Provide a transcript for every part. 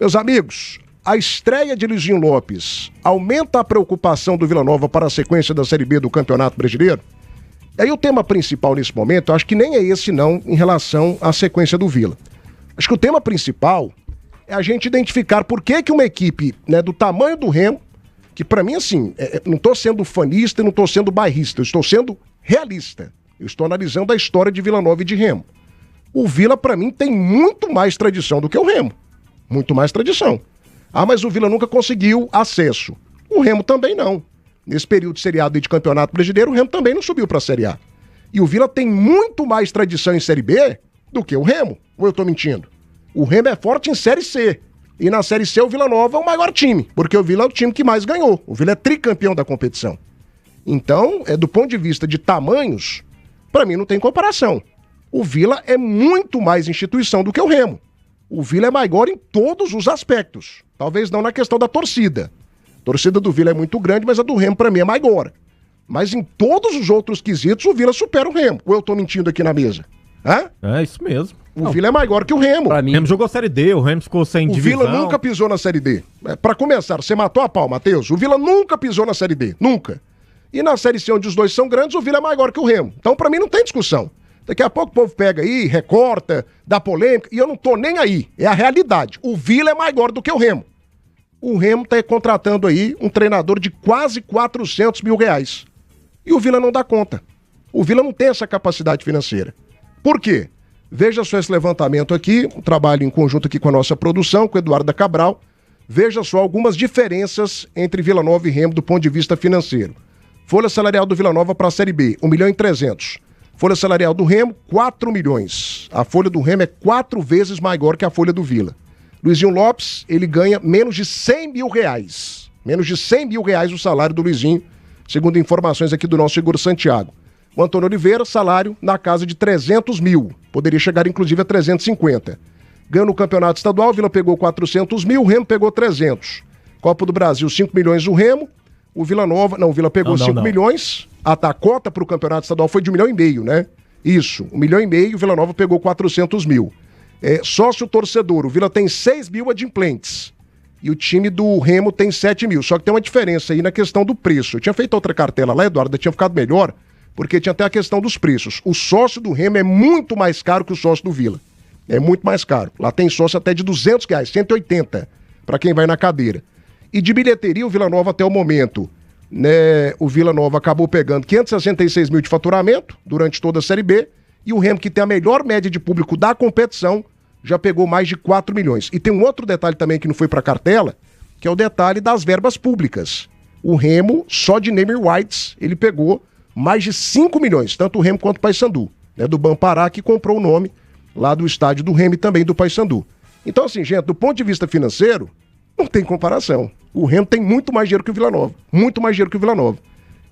Meus amigos, a estreia de Luizinho Lopes aumenta a preocupação do Vila Nova para a sequência da Série B do Campeonato Brasileiro? E aí o tema principal nesse momento, eu acho que nem é esse não, em relação à sequência do Vila. Acho que o tema principal é a gente identificar por que uma equipe, né, do tamanho do Remo, que pra mim, assim, não tô sendo fanista e não tô sendo bairrista, eu estou sendo realista. Eu estou analisando a história de Vila Nova e de Remo. O Vila, pra mim, tem muito mais tradição do que o Remo. Muito mais tradição. Ah, mas o Vila nunca conseguiu acesso. O Remo também não. Nesse período de Série A de Campeonato Brasileiro, o Remo também não subiu pra Série A. E o Vila tem muito mais tradição em Série B do que o Remo. Ou eu tô mentindo? O Remo é forte em Série C. E na Série C o Vila Nova é o maior time, porque o Vila é o time que mais ganhou. O Vila é tricampeão da competição. Então, do ponto de vista de tamanhos, pra mim não tem comparação. O Vila é muito mais instituição do que o Remo. O Vila é maior em todos os aspectos. Talvez não na questão da torcida. A torcida do Vila é muito grande, mas a do Remo pra mim é maior. Mas em todos os outros quesitos o Vila supera o Remo. Ou eu tô mentindo aqui na mesa? Hã? É isso mesmo. O Vila é maior que o Remo. O Remo jogou Série D, o Remo ficou sem divisão. O Vila nunca pisou na Série D. Pra começar, você matou a pau, Matheus. O Vila nunca pisou na Série D. Nunca. E na Série C, onde os dois são grandes, o Vila é maior que o Remo. Então, pra mim, não tem discussão. Daqui a pouco o povo pega aí, recorta, dá polêmica, e eu não tô nem aí. É a realidade. O Vila é maior do que o Remo. O Remo tá contratando aí um treinador de quase 400 mil reais. E o Vila não dá conta. O Vila não tem essa capacidade financeira. Por quê? Veja só esse levantamento aqui, um trabalho em conjunto aqui com a nossa produção, com o Eduardo da Cabral. Veja só algumas diferenças entre Vila Nova e Remo do ponto de vista financeiro. Folha salarial do Vila Nova para a Série B, 1.300.000. Folha salarial do Remo, 4 milhões. A folha do Remo é 4 vezes maior que a folha do Vila. Luizinho Lopes, ele ganha menos de 100 mil reais. Menos de 100 mil reais o salário do Luizinho, segundo informações aqui do nosso Igor Santiago. O Antônio Oliveira, salário na casa de 300 mil. Poderia chegar, inclusive, a 350. Ganhou no campeonato estadual, o Vila pegou 400 mil, o Remo pegou 300. Copa do Brasil, 5 milhões o Remo. O Vila Nova, não, o Vila pegou 5 milhões. A cota para o campeonato estadual foi de 1,5 milhão, né? Isso, 1,5 milhão, o Vila Nova pegou 400 mil. Sócio torcedor, o Vila tem 6 mil adimplentes. E o time do Remo tem 7 mil. Só que tem uma diferença aí na questão do preço. Eu tinha feito outra cartela lá, Eduardo, tinha ficado melhor, porque tinha até a questão dos preços. O sócio do Remo é muito mais caro que o sócio do Vila. É muito mais caro. Lá tem sócio até de R$200, 180, para quem vai na cadeira. E de bilheteria, o Vila Nova até o momento, né, o Vila Nova acabou pegando 566 mil de faturamento durante toda a Série B, e o Remo, que tem a melhor média de público da competição, já pegou mais de 4 milhões. E tem um outro detalhe também que não foi para a cartela, que é o detalhe das verbas públicas. O Remo, só de name rights, ele pegou mais de 5 milhões, tanto o Remo quanto o Paysandu, né, do Banpará, que comprou o nome lá do estádio do Remo e também do Paysandu. Então, assim, gente, do ponto de vista financeiro, não tem comparação. O Remo tem muito mais dinheiro que o Vila Nova. Muito mais dinheiro que o Vila Nova.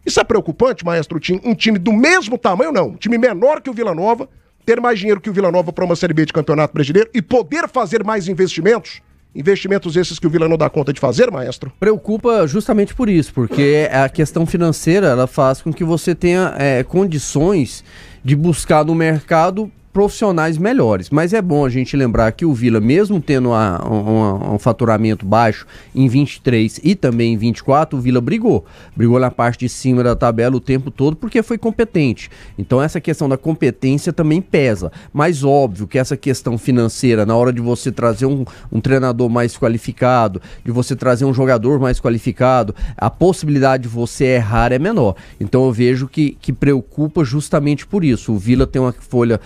Isso é preocupante, Maestro Tim? Um time do mesmo tamanho, não. Um time menor que o Vila Nova, ter mais dinheiro que o Vila Nova para uma Série B de Campeonato Brasileiro e poder fazer mais investimentos? Investimentos esses que o Vila não dá conta de fazer, Maestro? Preocupa justamente por isso, porque a questão financeira, ela faz com que você tenha condições de buscar no mercado profissionais melhores, mas é bom a gente lembrar que o Vila, mesmo tendo um faturamento baixo em 23 e também em 24, o Vila brigou na parte de cima da tabela o tempo todo porque foi competente. Então essa questão da competência também pesa, mas óbvio que essa questão financeira, na hora de você trazer um treinador mais qualificado, de você trazer um jogador mais qualificado, a possibilidade de você errar é menor. Então eu vejo que preocupa justamente por isso. O Vila tem uma folha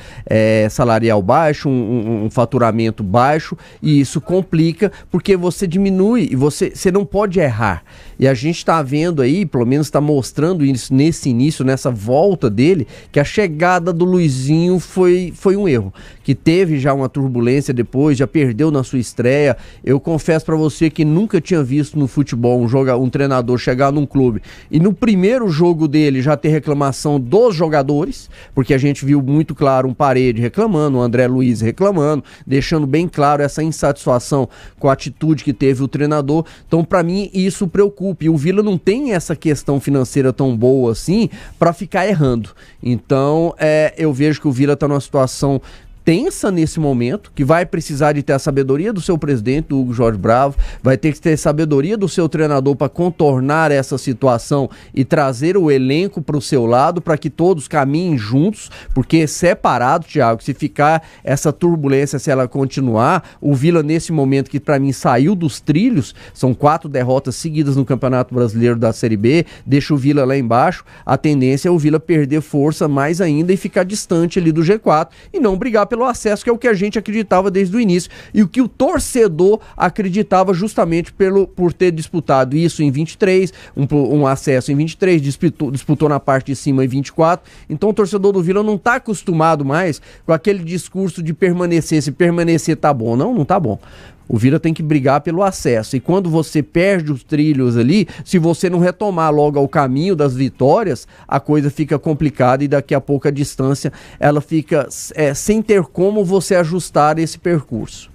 salarial baixo, um faturamento baixo, e isso complica porque você diminui e você não pode errar. E a gente está vendo aí, pelo menos está mostrando isso nesse início, nessa volta dele, que a chegada do Luizinho foi um erro, que teve já uma turbulência depois, já perdeu na sua estreia. Eu confesso para você que nunca tinha visto no futebol um treinador chegar num clube e no primeiro jogo dele já ter reclamação dos jogadores, porque a gente viu muito claro um Parede reclamando, o André Luiz reclamando, deixando bem claro essa insatisfação com a atitude que teve o treinador. Então, para mim, isso preocupa. E o Vila não tem essa questão financeira tão boa assim para ficar errando. Então, eu vejo que o Vila está numa situação tensa nesse momento, que vai precisar de ter a sabedoria do seu presidente, do Hugo Jorge Bravo, vai ter que ter sabedoria do seu treinador para contornar essa situação e trazer o elenco para o seu lado, para que todos caminhem juntos, porque separado, Thiago, se ficar essa turbulência, se ela continuar, o Vila nesse momento que para mim saiu dos trilhos, são 4 derrotas seguidas no Campeonato Brasileiro da Série B, deixa o Vila lá embaixo, a tendência é o Vila perder força mais ainda e ficar distante ali do G4 e não brigar pelo acesso, que é o que a gente acreditava desde o início e o que o torcedor acreditava justamente por ter disputado isso em 23, um acesso em 23, disputou na parte de cima em 24, então o torcedor do Vila não está acostumado mais com aquele discurso de permanecer, se permanecer tá bom, não tá bom. O Vila tem que brigar pelo acesso. E quando você perde os trilhos ali, se você não retomar logo ao caminho das vitórias, a coisa fica complicada e daqui a pouco a distância ela fica sem ter como você ajustar esse percurso.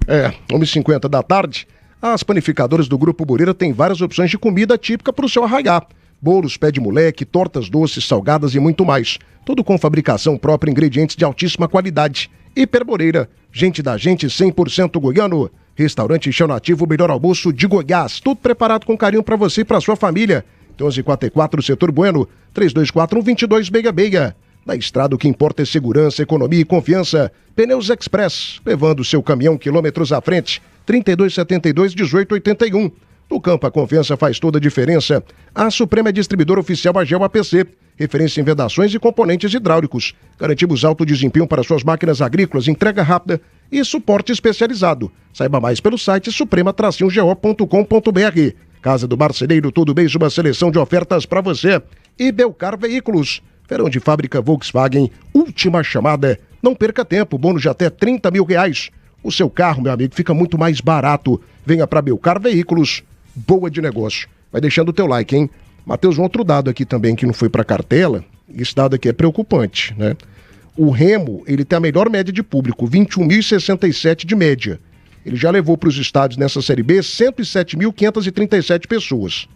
1h50 da tarde, as panificadoras do Grupo Moreira têm várias opções de comida típica para o seu arraiá. Bolos, pé de moleque, tortas doces, salgadas e muito mais. Tudo com fabricação própria, ingredientes de altíssima qualidade. Hiper Moreira, gente da gente, 100% goiano. Restaurante Chão Nativo, o melhor almoço de Goiás. Tudo preparado com carinho para você e para sua família. 1144, Setor Bueno, 3241-2266. Na estrada, o que importa é segurança, economia e confiança. Pneus Express, levando seu caminhão quilômetros à frente. 3272-1881. No campo, a confiança faz toda a diferença. A Suprema é distribuidora oficial Agel APC. Referência em vedações e componentes hidráulicos. Garantimos alto desempenho para suas máquinas agrícolas, entrega rápida e suporte especializado. Saiba mais pelo site suprema-go.com.br. Casa do Marceneiro, todo mês uma seleção de ofertas para você. E Belcar Veículos. Verão de fábrica Volkswagen, última chamada. Não perca tempo, bônus de até R$30 mil. O seu carro, meu amigo, fica muito mais barato. Venha para Belcar Veículos. Boa de negócio. Vai deixando o teu like, hein? Matheus, um outro dado aqui também que não foi para cartela. Esse dado aqui é preocupante, né? O Remo, ele tem a melhor média de público, 21.067 de média. Ele já levou para os estádios nessa Série B 107.537 pessoas.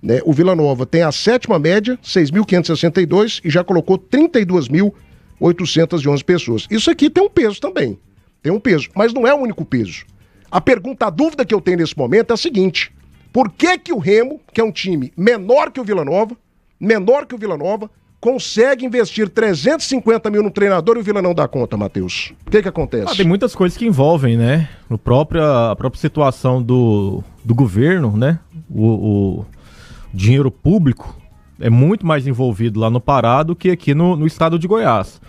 Né? O Vila Nova tem a 7ª média, 6.562, e já colocou 32.811 pessoas. Isso aqui tem um peso também. Tem um peso, mas não é o único peso. A dúvida que eu tenho nesse momento é a seguinte: por que o Remo, que é um time menor que o Vila Nova, consegue investir 350 mil no treinador e o Vila não dá conta, Matheus? O que acontece? Tem muitas coisas que envolvem, né? A própria situação do governo, né? O dinheiro público é muito mais envolvido lá no Pará do que aqui no estado de Goiás.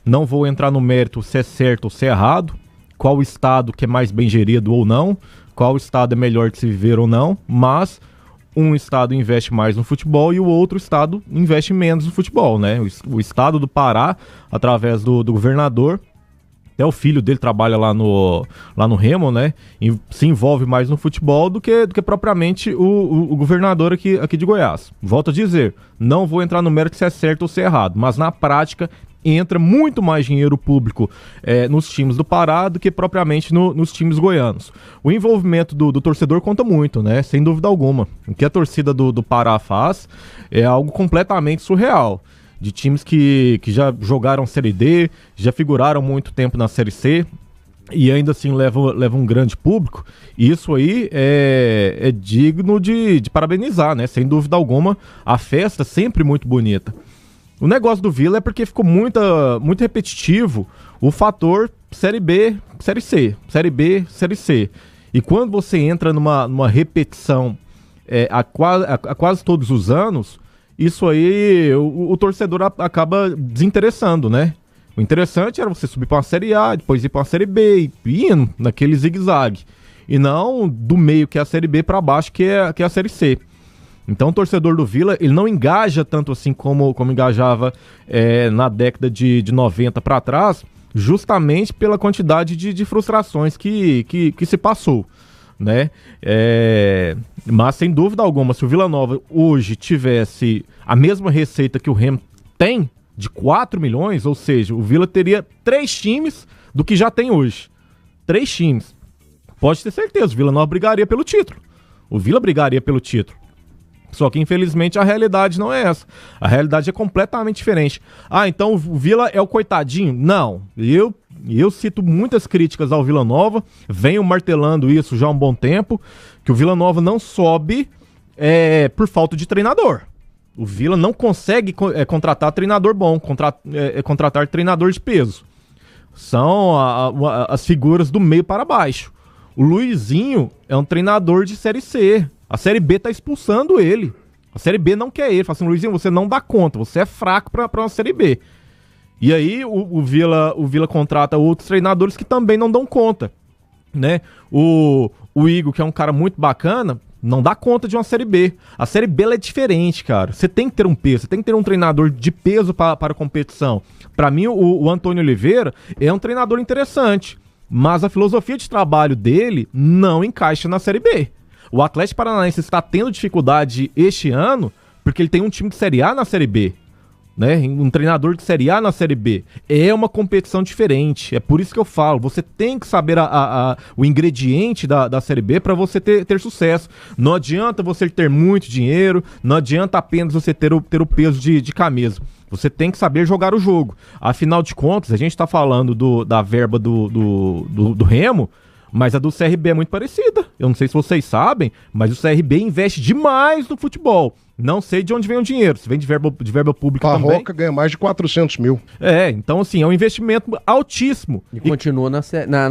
Não vou entrar no mérito se é certo ou se é errado, qual estado que é mais bem gerido ou não, qual estado é melhor de se viver ou não, mas um estado investe mais no futebol e o outro estado investe menos no futebol, né? O estado do Pará, através do governador, até o filho dele trabalha lá no Remo, né? E se envolve mais no futebol do que propriamente o governador aqui de Goiás. Volto a dizer, não vou entrar no mérito se é certo ou se é errado, mas na prática entra muito mais dinheiro público nos times do Pará do que propriamente nos times goianos. O envolvimento do torcedor conta muito, né? Sem dúvida alguma. O que a torcida do Pará faz é algo completamente surreal. De times que já jogaram Série D, já figuraram muito tempo na Série C e ainda assim levam um grande público. E isso aí é digno de parabenizar, né? Sem dúvida alguma, a festa sempre muito bonita. O negócio do Vila é porque ficou muito repetitivo o fator Série B, Série C, Série B, Série C. E quando você entra numa repetição a quase todos os anos, isso aí o torcedor acaba desinteressando, né? O interessante era você subir para uma Série A, depois ir para uma Série B, e indo naquele zigue-zague. E não do meio, que é a Série B, para baixo, que é a Série C. Então o torcedor do Vila, ele não engaja tanto assim como engajava na década de 90 para trás, justamente pela quantidade de frustrações que se passou, né? Mas sem dúvida alguma, se o Vila Nova hoje tivesse a mesma receita que o Remo tem, de 4 milhões, ou seja, o Vila teria 3 times do que já tem hoje. 3 times. Pode ter certeza, o Vila Nova brigaria pelo título. O Vila brigaria pelo título. Só que, infelizmente, a realidade não é essa. A realidade é completamente diferente. Ah, então o Vila é o coitadinho? Não. Eu e eu cito muitas críticas ao Vila Nova, venho martelando isso já há um bom tempo, que o Vila Nova não sobe por falta de treinador. O Vila não consegue contratar treinador bom, contratar treinador de peso. São as figuras do meio para baixo. O Luizinho é um treinador de Série C. A Série B tá expulsando ele. A Série B não quer ele. Fala assim, Luizinho, você não dá conta, você é fraco pra uma Série B. E aí o Vila contrata outros treinadores que também não dão conta, né? O Igor, que é um cara muito bacana, não dá conta de uma Série B. A Série B ela é diferente, cara. Você tem que ter um peso, você tem que ter um treinador de peso para a competição. Para mim, o Antônio Oliveira é um treinador interessante, mas a filosofia de trabalho dele não encaixa na Série B. O Atlético Paranaense está tendo dificuldade este ano porque ele tem um time de Série A na Série B, né? Um treinador de Série A na Série B. É uma competição diferente. É por isso que eu falo, você tem que saber o ingrediente da Série B para você ter sucesso. Não adianta você ter muito dinheiro, não adianta apenas você ter o peso de camisa. Você tem que saber jogar o jogo. Afinal de contas, a gente está falando da verba do Remo, mas a do CRB é muito parecida. Eu não sei se vocês sabem, mas o CRB investe demais no futebol. Não sei de onde vem o dinheiro. Se vem de verba pública também. Parroca ganha mais de 400 mil. Então assim, é um investimento altíssimo. E continua na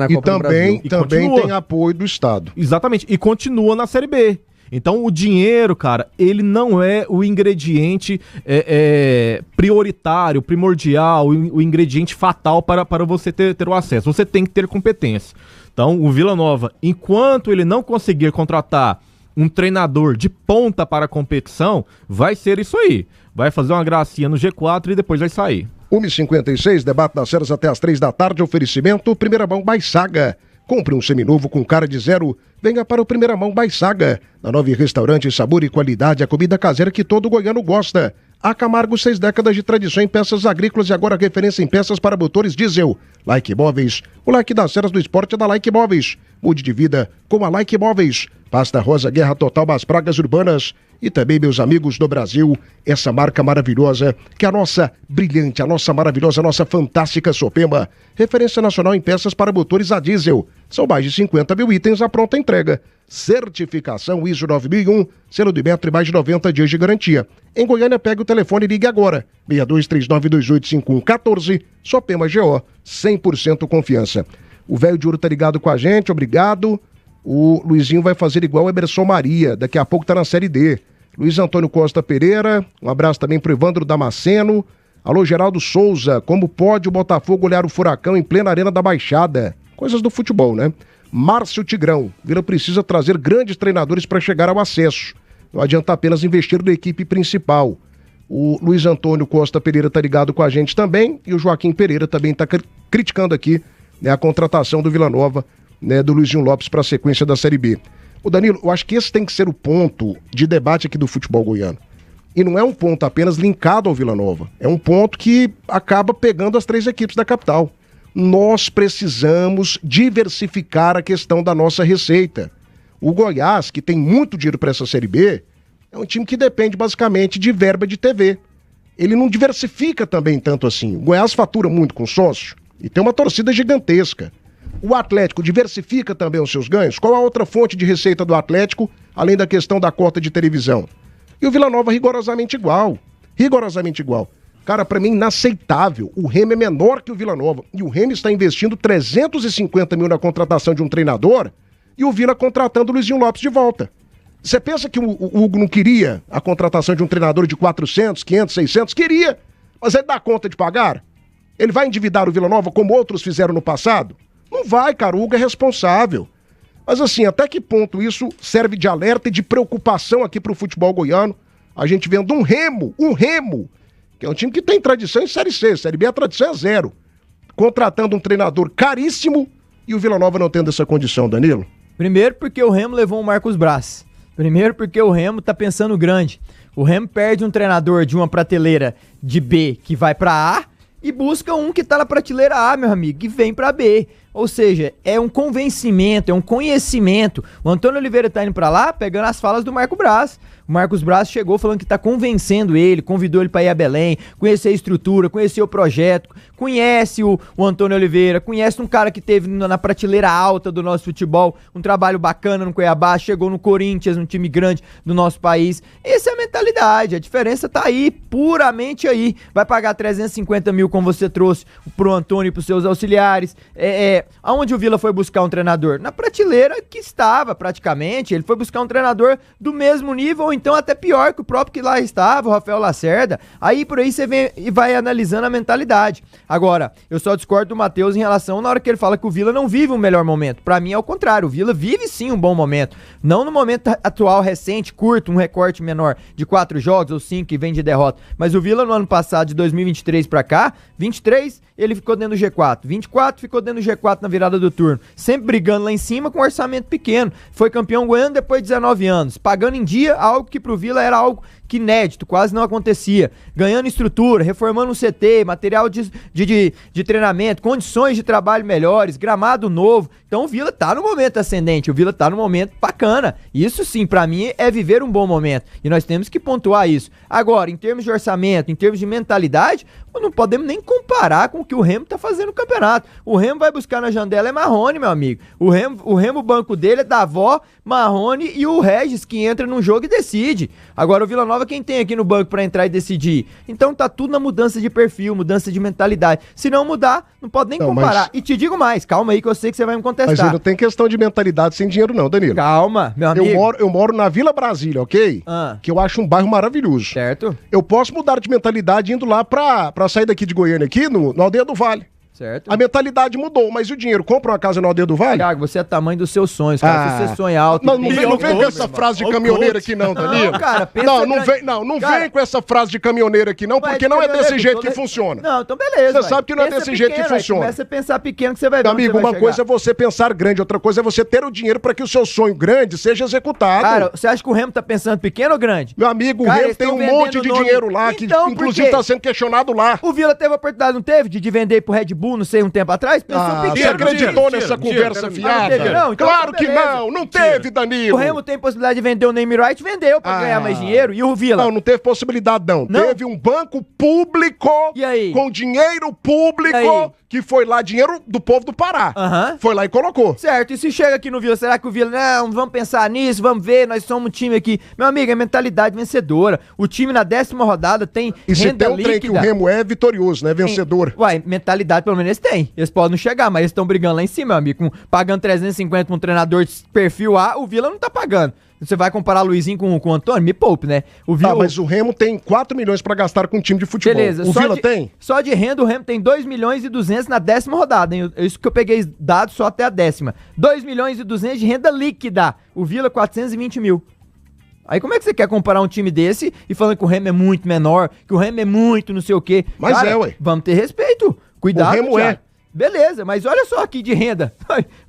Copa do Brasil. E também tem apoio do Estado. Exatamente. E continua na Série B. Então o dinheiro, cara, ele não é o ingrediente prioritário, primordial, o ingrediente fatal para você ter o acesso. Você tem que ter competência. Então o Vila Nova, enquanto ele não conseguir contratar um treinador de ponta para a competição, vai ser isso aí. Vai fazer uma gracinha no G4 e depois vai sair. 1h56, debate das ceras até as 3 da tarde, oferecimento Primeira Mão Baissaga. Compre um seminovo com cara de zero, venha para o Primeira Mão Baissaga. Na Nova Restaurante, sabor e qualidade, a comida caseira que todo goiano gosta. A Camargo, 6 décadas de tradição em peças agrícolas e agora referência em peças para motores diesel. Like Móveis, o like das ceras do esporte é da Like Móveis. Mude de vida com a Like Móveis. Pasta Rosa, Guerra Total das Pragas Urbanas. E também, meus amigos do Brasil, essa marca maravilhosa, que é a nossa brilhante, a nossa maravilhosa, a nossa fantástica Sopema. Referência nacional em peças para motores a diesel. São mais de 50 mil itens à pronta entrega. Certificação ISO 9001, selo de metro e mais de 90 dias de garantia. Em Goiânia, pegue o telefone e ligue agora. 6239285114, Sopema GO, 100% confiança. O velho de ouro tá ligado com a gente, obrigado. O Luizinho vai fazer igual o Emerson Maria, daqui a pouco tá na Série D. Luiz Antônio Costa Pereira, um abraço também pro Evandro Damasceno. Alô, Geraldo Souza, como pode o Botafogo olhar o Furacão em plena Arena da Baixada? Coisas do futebol, né? Márcio Tigrão, Vila precisa trazer grandes treinadores para chegar ao acesso. Não adianta apenas investir na equipe principal. O Luiz Antônio Costa Pereira tá ligado com a gente também, e o Joaquim Pereira também tá criticando aqui, né, a contratação do Vila Nova, né, do Luizinho Lopes para a sequência da Série B. O Danilo, eu acho que esse tem que ser o ponto de debate aqui do futebol goiano. E não é um ponto apenas linkado ao Vila Nova. É um ponto que acaba pegando as 3 equipes da capital. Nós precisamos diversificar a questão da nossa receita. O Goiás, que tem muito dinheiro para essa Série B, é um time que depende basicamente de verba de TV. Ele não diversifica também tanto assim. O Goiás fatura muito com sócio e tem uma torcida gigantesca. O Atlético diversifica também os seus ganhos? Qual a outra fonte de receita do Atlético, além da questão da cota de televisão? E o Vila Nova rigorosamente igual. Rigorosamente igual. Cara, pra mim, inaceitável. O Remo é menor que o Vila Nova. E o Remo está investindo 350 mil na contratação de um treinador e o Vila contratando o Luizinho Lopes de volta. Você pensa que o Hugo não queria a contratação de um treinador de 400, 500, 600? Queria. Mas ele dá conta de pagar? Ele vai endividar o Vila Nova como outros fizeram no passado? Não vai, cara, o Hugo é responsável. Mas assim, até que ponto isso serve de alerta e de preocupação aqui pro futebol goiano? A gente vendo um Remo, que é um time que tem tradição em Série C, Série B a tradição é 0. Contratando um treinador caríssimo e o Vila Nova não tendo essa condição, Danilo? Primeiro porque o Remo levou o Marcos Braz. Primeiro porque o Remo tá pensando grande. O Remo perde um treinador de uma prateleira de B que vai pra A e busca um que tá na prateleira A, meu amigo, que vem pra B. Ou seja, é um convencimento, é um conhecimento. O Antônio Oliveira tá indo pra lá pegando as falas do Marco Braz. O Marcos Braz chegou falando que tá convencendo ele, convidou ele para ir a Belém, conhecer a estrutura, conhecer o projeto, conhece o Antônio Oliveira, conhece um cara que teve na prateleira alta do nosso futebol, um trabalho bacana no Cuiabá, chegou no Corinthians, um time grande do nosso país. Essa é a mentalidade, a diferença tá aí, puramente aí. Vai pagar 350 mil, como você trouxe, pro Antônio e pros seus auxiliares. Aonde o Vila foi buscar um treinador? Na prateleira que estava, praticamente. Ele foi buscar um treinador do mesmo nível, ou então até pior que o próprio que lá estava, o Rafael Lacerda. Aí por aí você vem e vai analisando a mentalidade. Agora, eu só discordo do Matheus em relação na hora que ele fala que o Vila não vive um melhor momento. Pra mim é o contrário, o Vila vive sim um bom momento. Não no momento atual, recente, curto, um recorte menor de 4 jogos ou 5 que vem de derrota. Mas o Vila no ano passado, de 2023 pra cá, 23 ele ficou dentro do G4, 24 ficou dentro do G4 na virada do turno, sempre brigando lá em cima com um orçamento pequeno, foi campeão goiano depois de 19 anos, pagando em dia algo que pro Vila era algo que inédito, quase não acontecia, ganhando estrutura, reformando um CT, material de treinamento, condições de trabalho melhores, gramado novo. Então o Vila tá no momento ascendente, o Vila tá no momento bacana. Isso sim, pra mim, é viver um bom momento. E nós temos que pontuar isso. Agora, em termos de orçamento, em termos de mentalidade, não podemos nem comparar com o que o Remo tá fazendo no campeonato. O Remo vai buscar na janela é Marrone, meu amigo. O Remo, o banco dele é Davó, Marrone e o Regis, que entra num jogo e decide. Agora o Vila Nova, quem tem aqui no banco pra entrar e decidir? Então tá tudo na mudança de perfil, mudança de mentalidade. Se não mudar, não pode nem comparar. Mas... E te digo mais, calma aí que eu sei que você vai me contestar. Mas não tem questão de mentalidade sem dinheiro não, Danilo. Calma, meu amigo. Eu moro na Vila Brasília, ok? Que eu acho um bairro maravilhoso. Certo. Eu posso mudar de mentalidade indo lá pra sair daqui de Goiânia, aqui no Aldeia do Vale. Certo. A mentalidade mudou, mas o dinheiro compra uma casa na Aldeia do Vale? Thiago, você é tamanho dos seus sonhos, cara. Se você sonha alto... Não vem com essa frase de caminhoneiro aqui não, Danilo. Não, cara, vem com essa frase de caminhoneiro aqui não, porque não é desse jeito que funciona. Não, então beleza. Você sabe que não é desse jeito que funciona. Começa a pensar pequeno que você vai ver. Amigo, uma coisa é você pensar grande, outra coisa é você ter o dinheiro para que o seu sonho grande seja executado. Cara, você acha que o Remo tá pensando pequeno ou grande? Meu amigo, o Remo tem um monte de dinheiro lá, que inclusive tá sendo questionado lá. O Vila teve a oportunidade, não teve, de vender pro Red Bull, não sei, um tempo atrás? Você acreditou nessa conversa fiada? Não, então claro que não teve, Danilo. O Remo tem possibilidade de vender o Name Right, vendeu pra ganhar mais dinheiro. E o Vila? Não teve possibilidade não. Teve um banco público com dinheiro público que foi lá, dinheiro do povo do Pará. Foi lá e colocou. Certo, e se chega aqui no Vila, será que o Vila, não, vamos pensar nisso, vamos ver, nós somos um time aqui. Meu amigo, é mentalidade vencedora. O time na 10ª rodada tem renda líquida. E se tem um trem que o Remo é vitorioso, né? Vencedor. Uai, mentalidade pelo menos eles têm. Eles podem não chegar, mas eles estão brigando lá em cima, meu amigo. Pagando 350 pra um treinador de perfil A, o Vila não tá pagando. Você vai comparar o Luizinho com o Antônio? Me poupe, né? Mas o Remo tem 4 milhões pra gastar com um time de futebol. Beleza. O Vila tem? Só de renda, o Remo tem 2 milhões e 200 na 10ª rodada, hein? Isso que eu peguei dados só até a 10ª. 2 milhões e 200 de renda líquida. O Vila, 420 mil. Aí como é que você quer comparar um time desse e falando que o Remo é muito menor, que o Remo é muito não sei o quê? Mas cara, ué. Vamos ter respeito. Cuidado, o Remo Thiago. Beleza, mas olha só aqui de renda.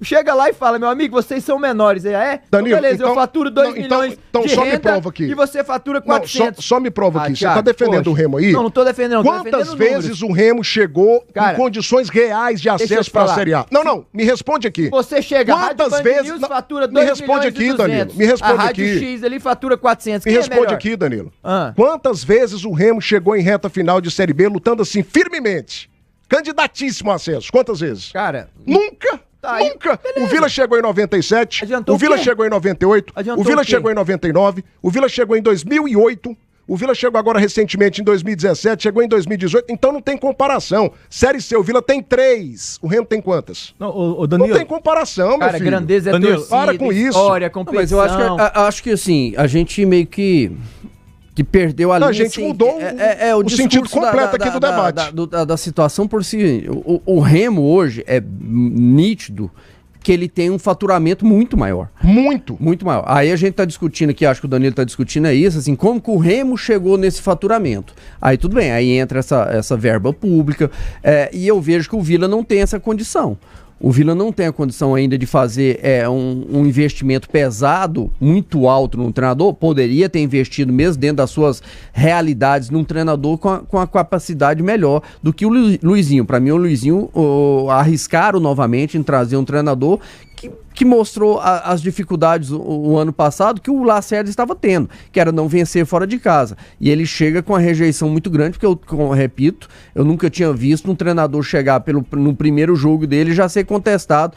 Chega lá e fala, meu amigo, vocês são menores. Aí, Danilo, então, beleza, eu faturo 2 milhões de só renda me prova aqui. E você fatura 400. Só me prova aqui. Thiago, você tá defendendo o Remo aí? Não tô defendendo. Quantas vezes o Remo chegou em condições reais de acesso pra Série A? Não, me responde aqui. Você chega, quantas vezes fatura 2 me responde aqui, Danilo. Me responde aqui. A Rádio X ali fatura 400. Me responde aqui, Danilo. Quantas vezes o Remo chegou em reta final de Série B lutando assim firmemente? Candidatíssimo a acesso. Quantas vezes? Cara... Nunca! Nunca! O Vila chegou em 97, o Vila chegou em 98, o Vila chegou em 99, o Vila chegou em 2008, o Vila chegou agora recentemente em 2017, chegou em 2018, então não tem comparação. Série C, o Vila tem 3, o Remo tem quantas? Não, Danilo, não tem comparação, meu filho. Grandeza é Danilo, torcida, para com história, isso. competição. Mas eu acho que assim, a gente meio que perdeu a linha. A gente mudou o sentido completo aqui do debate. Da situação por si. O Remo hoje é nítido que ele tem um faturamento muito maior. Muito maior. Aí a gente tá discutindo aqui, acho que o Danilo tá discutindo isso, assim, como que o Remo chegou nesse faturamento. Aí tudo bem, aí entra essa verba pública, e eu vejo que o Vila não tem essa condição. O Vila não tem a condição ainda de fazer um investimento pesado, muito alto num treinador. Poderia ter investido mesmo dentro das suas realidades num treinador com a capacidade melhor do que o Luizinho. Para mim, o Luizinho arriscaram novamente em trazer um treinador que mostrou as dificuldades o ano passado que o Lacerda estava tendo, que era não vencer fora de casa. E ele chega com uma rejeição muito grande, porque eu repito, eu nunca tinha visto um treinador chegar no primeiro jogo dele já ser contestado,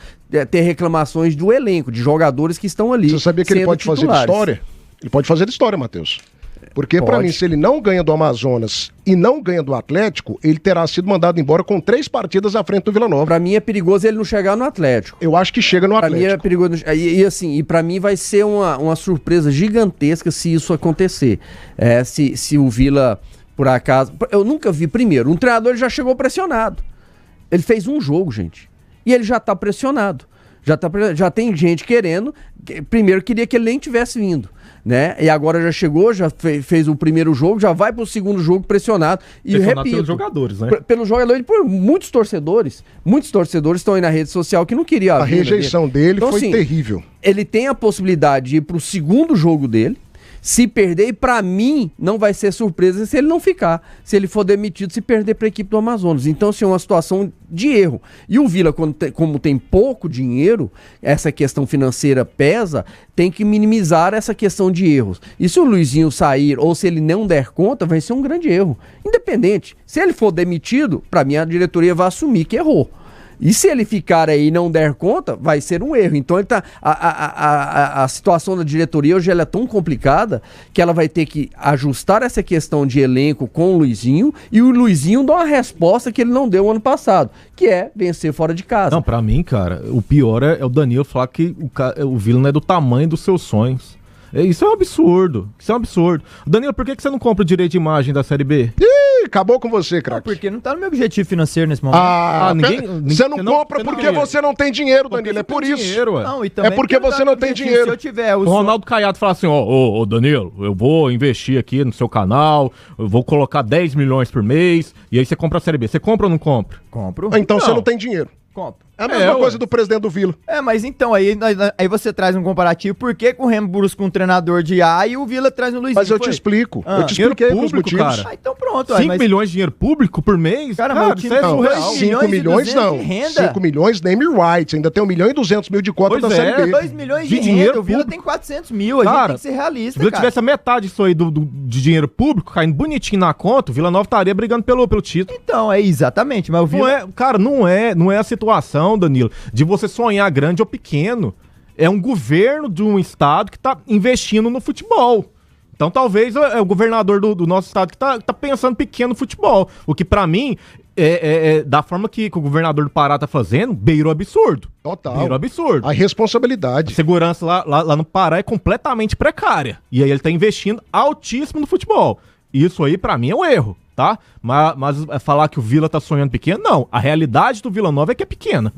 ter reclamações do elenco, de jogadores que estão ali. Você sabia que ele pode fazer história? Ele pode fazer história, Matheus. Porque, para mim, se ele não ganha do Amazonas e não ganha do Atlético, ele terá sido mandado embora com 3 partidas à frente do Vila Nova. Pra mim é perigoso ele não chegar no Atlético. Eu acho que chega no Atlético. Pra mim é perigoso. E pra mim vai ser uma surpresa gigantesca se isso acontecer. Se o Vila, por acaso... Eu nunca vi, primeiro, um treinador já chegou pressionado. Ele fez um jogo, gente. E ele já tá pressionado. Já tem gente querendo... Primeiro, queria que ele nem tivesse vindo. Né? E agora já chegou, já fez o primeiro jogo, já vai pro segundo jogo pressionado. E repito, pelos jogadores, né? Pelos jogadores, por muitos torcedores estão aí na rede social que não queriam a rejeição dele então, foi assim, terrível. Ele tem a possibilidade de ir pro segundo jogo dele. Se perder, e pra mim, não vai ser surpresa se ele não ficar. Se ele for demitido, se perder pra equipe do Amazonas. Então, assim, é uma situação de erro. E o Vila, como tem pouco dinheiro, essa questão financeira pesa, tem que minimizar essa questão de erros. E se o Luizinho sair, ou se ele não der conta, vai ser um grande erro. Independente. Se ele for demitido, pra mim, a diretoria vai assumir que errou. E se ele ficar aí e não der conta, vai ser um erro. Então ele tá, a situação da diretoria hoje ela é tão complicada que ela vai ter que ajustar essa questão de elenco com o Luizinho e o Luizinho dá uma resposta que ele não deu ano passado, que é vencer fora de casa. Não, pra mim, cara, o pior é o Danilo falar que o Vila não é do tamanho dos seus sonhos. Isso é um absurdo. Isso é um absurdo. Danilo, por que você não compra o direito de imagem da Série B? Ih, acabou com você, craque. Porque não tá no meu objetivo financeiro nesse momento. Você não compra porque você não tem dinheiro, Danilo. É por isso. Não, é porque você não tem dinheiro. Se eu tiver o Ronaldo Caiado fala assim, ô Danilo, eu vou investir aqui no seu canal, eu vou colocar 10 milhões por mês, e aí você compra a Série B. Você compra ou não compra? Compro. Então você não tem dinheiro. Compro. É a mesma coisa do presidente do Vila. Mas então, aí você traz um comparativo. Por que o Remo busca um treinador de A e o Vila traz um Luizinho? Mas eu te explico. Eu te expliquei os motivos. Cara. Então pronto. 5 milhões de dinheiro público por mês? Cara, isso é surreal. 5 milhões não. 5 milhões name rights. Ainda tem 1.200.000 de cota da Série B. 2 milhões de dinheiro. O Vila tem 400 mil. A gente tem que ser realista, se o Vila tivesse a metade disso aí de dinheiro público, caindo bonitinho na conta, o Vila Nova estaria brigando pelo título. Então, exatamente. Mas o Vila... Não é a situação, Danilo, de você sonhar grande ou pequeno. É um governo de um estado que está investindo no futebol. Então talvez é o governador do nosso estado que tá pensando pequeno no futebol. O que pra mim, da forma que o governador do Pará tá fazendo, beira o absurdo. Total. Beira o absurdo. A responsabilidade. A segurança lá no Pará é completamente precária. E aí ele tá investindo altíssimo no futebol. Isso aí pra mim é um erro, tá? Mas falar que o Vila tá sonhando pequeno, não. A realidade do Vila Nova é que é pequena.